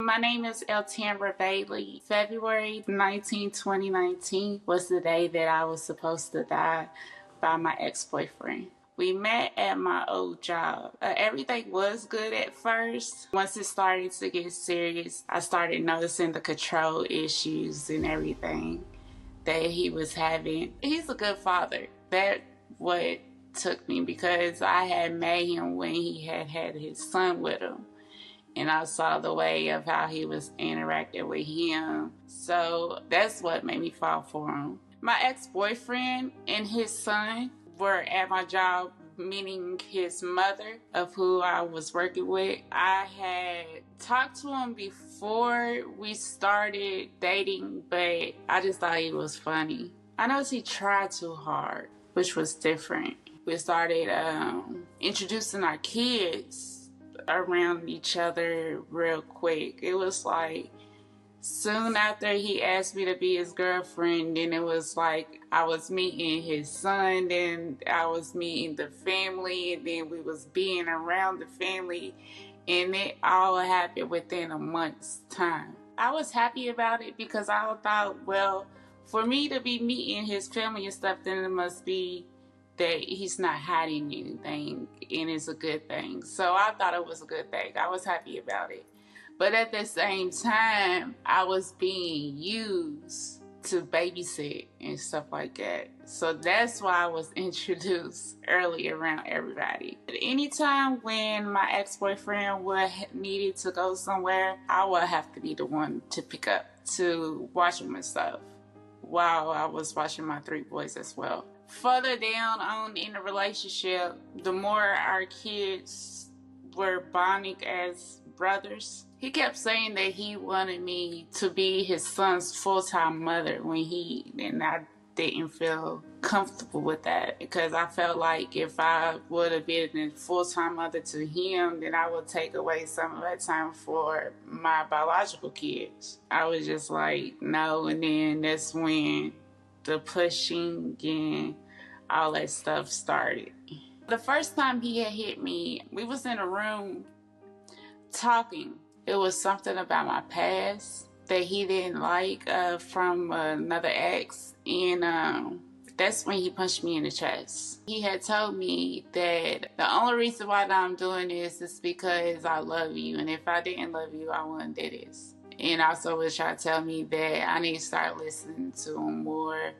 My name is Eltamabra Bailey. February 19, 2019 was the day that I was supposed to die by my ex-boyfriend. We met at my old job. Everything was good at first. Once it started to get serious, I started noticing the control issues and everything that he was having. He's a good father. That's what took me, because I had met him when he had his son with him. And I saw the way of how he was interacting with him. So that's what made me fall for him. My ex-boyfriend and his son were at my job, meeting his mother, of who I was working with. I had talked to him before we started dating, but I just thought he was funny. I noticed he tried too hard, which was different. We started introducing our kids around each other real quick. It was like soon after he asked me to be his girlfriend, then it was like I was meeting his son, then I was meeting the family, and then we was being around the family, and it all happened within a month's time. I was happy about it because I thought, well, for me to be meeting his family and stuff, then it must be that he's not hiding anything, and it's a good thing. So I thought it was a good thing. I was happy about it. But at the same time, I was being used to babysit and stuff like that. So that's why I was introduced early around everybody. But anytime when my ex-boyfriend needed to go somewhere, I would have to be the one to pick up to watch him and stuff, while I was watching my 3 boys as well. Further down on in the relationship, the more our kids were bonding as brothers, he kept saying that he wanted me to be his son's full-time mother and I didn't feel comfortable with that, because I felt like if I would have been a full-time mother to him, then I would take away some of that time for my biological kids. I was just like, no, and then that's when the pushing and all that stuff started. The first time he had hit me, we was in a room talking. It was something about my past that he didn't like from another ex, and that's when he punched me in the chest. He had told me that the only reason why I'm doing this is because I love you, and if I didn't love you, I wouldn't do this. And also was trying to tell me that I need to start listening to him more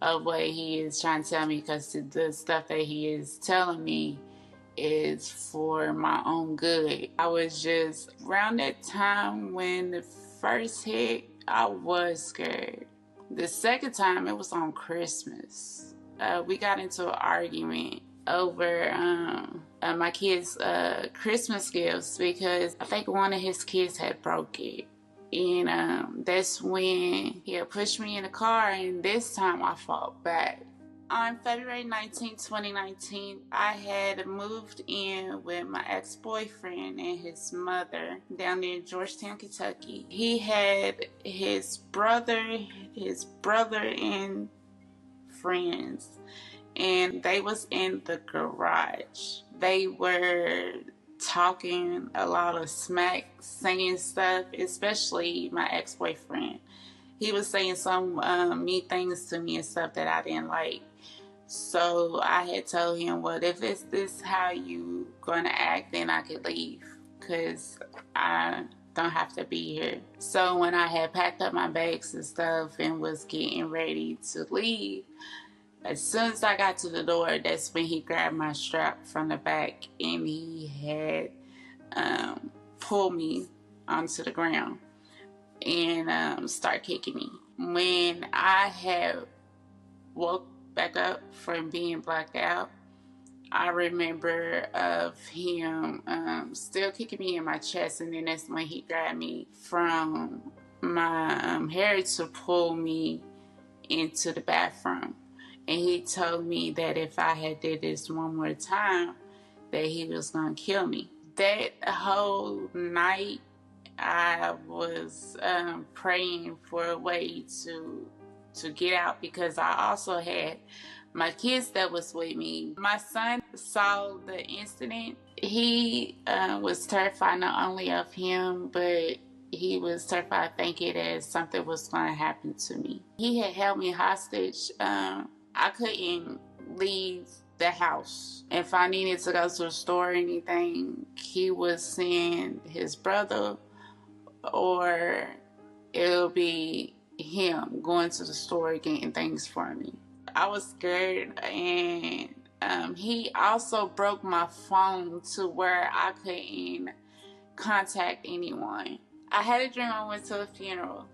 of what he is trying to tell me, because the stuff that he is telling me is for my own good. I was just around that time when the first hit, I was scared. The second time, it was on Christmas. We got into an argument over my kids' Christmas gifts, because I think one of his kids had broke it. And that's when he had pushed me in the car, and this time I fought back. On February 19, 2019, I had moved in with my ex-boyfriend and his mother down there in Georgetown, Kentucky. He had his brother and friends, and they was in the garage. They were talking a lot of smack, saying stuff, especially my ex-boyfriend. He was saying some mean things to me and stuff that I didn't like. So I had told him, well, if it's this how you gonna act, then I could leave, because I don't have to be here. So when I had packed up my bags and stuff and was getting ready to leave, as soon as I got to the door, that's when he grabbed my strap from the back, and he had pulled me onto the ground and start kicking me. When I had woke back up from being blacked out, I remember of him still kicking me in my chest, and then that's when he grabbed me from my hair to pull me into the bathroom. And he told me that if I had did this one more time, that he was gonna kill me. That whole night, I was praying for a way to get out, because I also had my kids that was with me. My son saw the incident. He was terrified not only of him, but he was terrified thinking that something was going to happen to me. He had held me hostage. I couldn't leave the house. If I needed to go to the store or anything, he would send his brother, or it'll be him going to the store getting things for me. I was scared, and he also broke my phone to where I couldn't contact anyone. I had a dream I went to a funeral,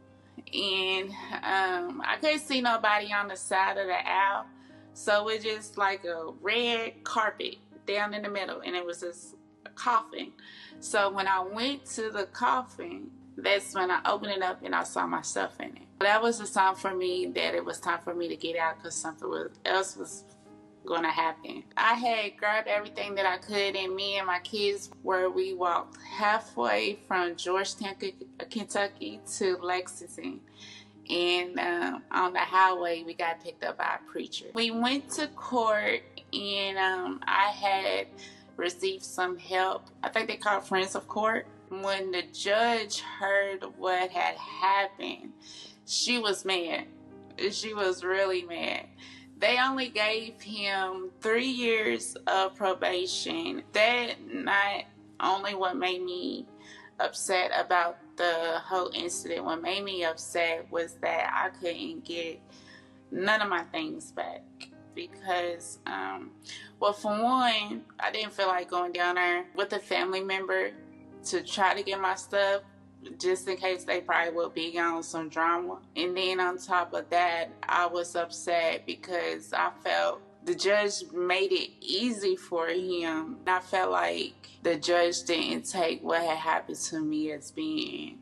and I couldn't see nobody on the side of the aisle, so it just like a red carpet down in the middle, and it was just a coffin. So when I went to the coffin, that's when I opened it up and I saw myself in it. That was a sign for me that it was time for me to get out, because something else was going to happen. I had grabbed everything that I could, and me and my kids we walked halfway from Georgetown, Kentucky to Lexington. And on the highway, we got picked up by a preacher. We went to court, and I had received some help. I think they called friends of court. When the judge heard what had happened, she was mad. She was really mad. They only gave him 3 years of probation. That not only what made me upset about the whole incident. What made me upset was that I couldn't get none of my things back. Because, well, for one, I didn't feel like going down there with a family member to try to get my stuff, just in case they probably would be on some drama. And then on top of that, I was upset because I felt the judge made it easy for him. I felt like the judge didn't take what had happened to me as being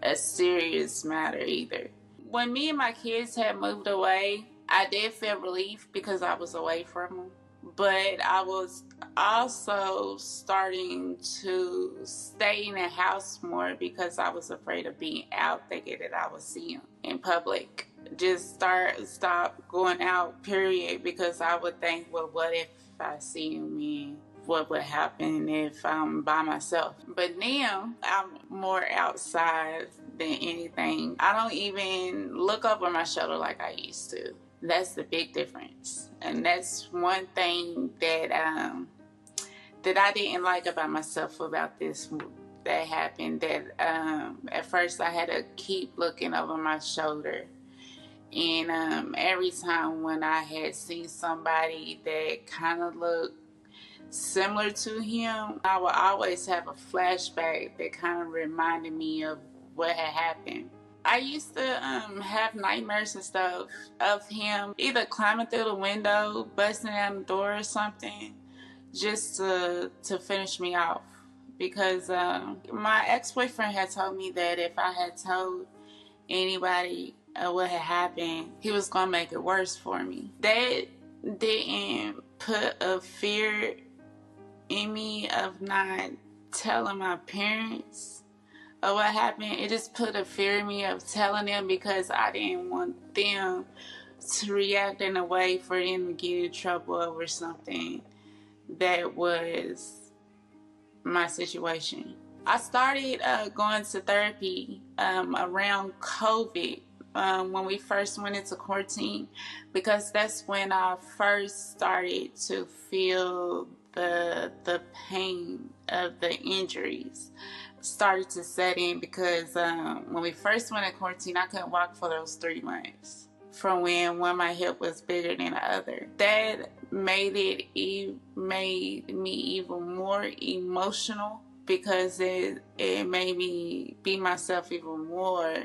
a serious matter either. When me and my kids had moved away, I did feel relief because I was away from them. But I was also starting to stay in the house more because I was afraid of being out, thinking that I would see him in public. Just stop going out, period, because I would think, well, what if I see him, and what would happen if I'm by myself? But now I'm more outside than anything. I don't even look over my shoulder like I used to. That's the big difference. And that's one thing that I didn't like about myself about this that happened. That at first I had to keep looking over my shoulder. And every time when I had seen somebody that kind of looked similar to him, I would always have a flashback that kind of reminded me of what had happened. I used to have nightmares and stuff of him either climbing through the window, busting down the door or something, just to finish me off. Because my ex-boyfriend had told me that if I had told anybody what had happened, he was going to make it worse for me. That didn't put a fear in me of not telling my parents of what happened. It just put a fear in me of telling them, because I didn't want them to react in a way for them to get in trouble over something that was my situation. I started going to therapy around COVID, when we first went into quarantine, because that's when I first started to feel the pain of the injuries started to set in, because when we first went in quarantine, I couldn't walk for those 3 months from when one of my hip was bigger than the other. That made me even more emotional, because it made me be myself even more,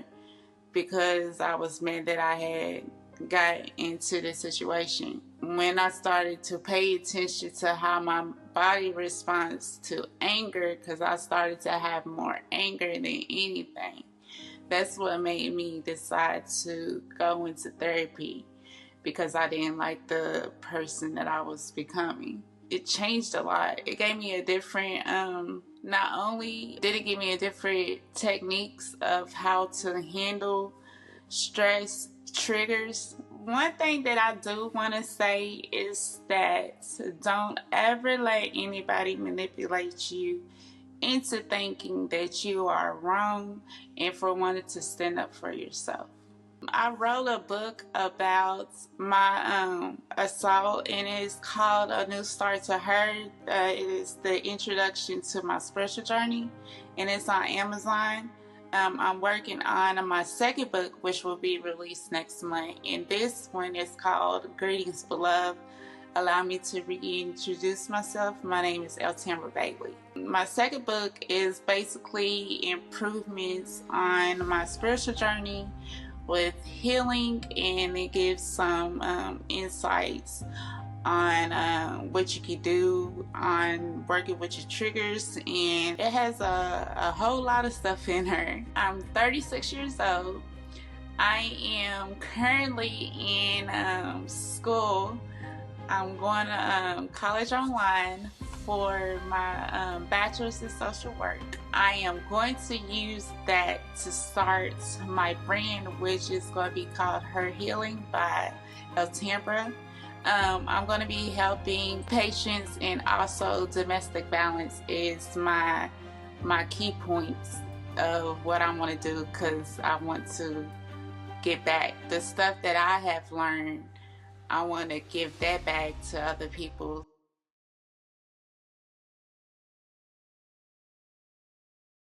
because I was mad that I had got into this situation. When I started to pay attention to how my body responds to anger, because I started to have more anger than anything, that's what made me decide to go into therapy, because I didn't like the person that I was becoming. It changed a lot. It gave me a different, not only did it give me a different techniques of how to handle stress triggers. One thing that I do want to say is that don't ever let anybody manipulate you into thinking that you are wrong and for wanting to stand up for yourself. I wrote a book about my assault, and it's called A New Start to Her. It is the introduction to my spiritual journey, and it's on Amazon. I'm working on my second book, which will be released next month, and this one is called Greetings Beloved. Allow me to reintroduce myself. My name is Eltamabra Bailey. My second book is basically improvements on my spiritual journey with healing, and it gives some insights on what you can do on working with your triggers, and it has a whole lot of stuff in her. I'm 36 years old. I am currently in school. I'm going to college online for my bachelor's in social work. I am going to use that to start my brand, which is going to be called Her Healing by Eltamabra. I'm going to be helping patients, and also domestic violence is my key points of what I want to do, because I want to get back the stuff that I have learned. I want to give that back to other people.